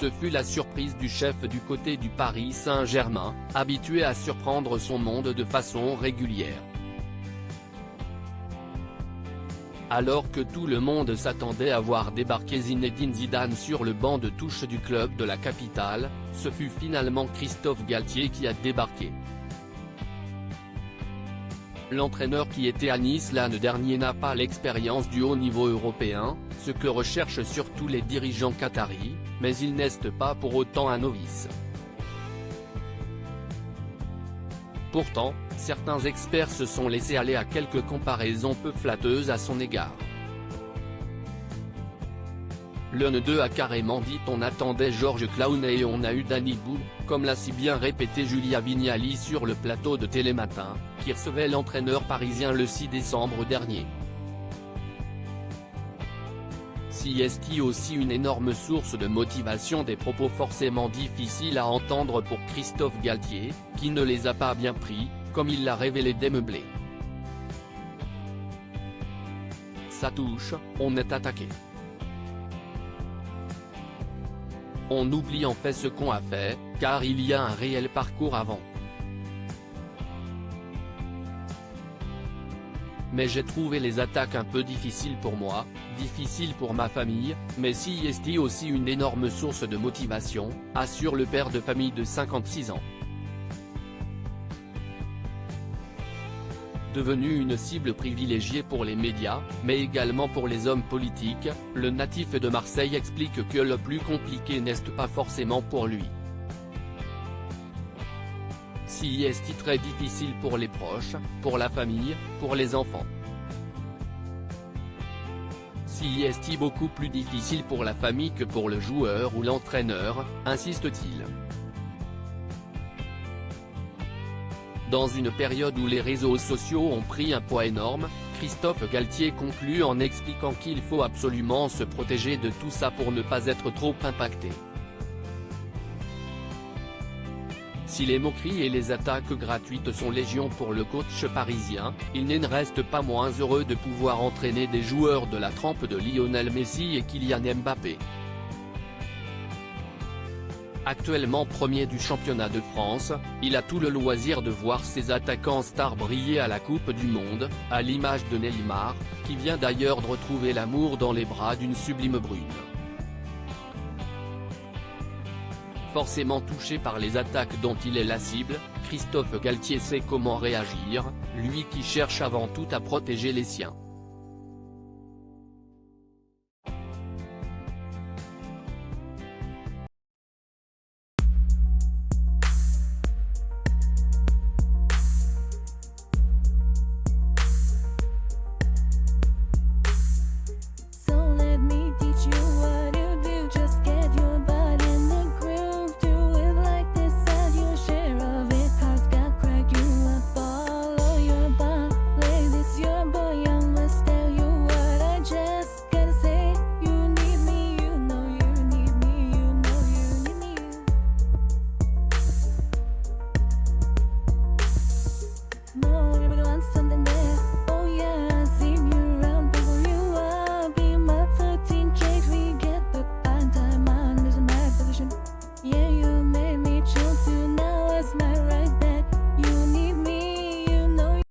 ce fut la surprise du chef du côté du Paris Saint-Germain, habitué à surprendre son monde de façon régulière. Alors que tout le monde s'attendait à voir débarquer Zinedine Zidane sur le banc de touche du club de la capitale, ce fut finalement Christophe Galtier qui a débarqué. L'entraîneur qui était à Nice l'an dernier n'a pas l'expérience du haut niveau européen, ce que recherchent surtout les dirigeants qataris, mais il n'est pas pour autant un novice. Pourtant, certains experts se sont laissés aller à quelques comparaisons peu flatteuses à son égard. L'un d'eux a carrément dit: on attendait Georges Clooney et on a eu Danny Boone, comme l'a si bien répété Julia Vignali sur le plateau de Télématin, qui recevait l'entraîneur parisien le 6 décembre dernier. Si est aussi une énorme source de motivation, des propos forcément difficiles à entendre pour Christophe Galtier, qui ne les a pas bien pris, comme il l'a révélé démeublé. Ça touche, on est attaqué. On oublie en fait ce qu'on a fait, car il y a un réel parcours avant. Mais j'ai trouvé les attaques un peu difficiles pour moi, difficiles pour ma famille, mais si est aussi une énorme source de motivation, assure le père de famille de 56 ans. Devenu une cible privilégiée pour les médias, mais également pour les hommes politiques, le natif de Marseille explique que le plus compliqué n'est pas forcément pour lui. Si est très difficile pour les proches, pour la famille, pour les enfants. Si est beaucoup plus difficile pour la famille que pour le joueur ou l'entraîneur, insiste-t-il. Dans une période où les réseaux sociaux ont pris un poids énorme, Christophe Galtier conclut en expliquant qu'il faut absolument se protéger de tout ça pour ne pas être trop impacté. Si les moqueries et les attaques gratuites sont légion pour le coach parisien, il n'en reste pas moins heureux de pouvoir entraîner des joueurs de la trempe de Lionel Messi et Kylian Mbappé. Actuellement premier du championnat de France, il a tout le loisir de voir ses attaquants stars briller à la Coupe du Monde, à l'image de Neymar, qui vient d'ailleurs de retrouver l'amour dans les bras d'une sublime brune. Forcément touché par les attaques dont il est la cible, Christophe Galtier sait comment réagir, lui qui cherche avant tout à protéger les siens.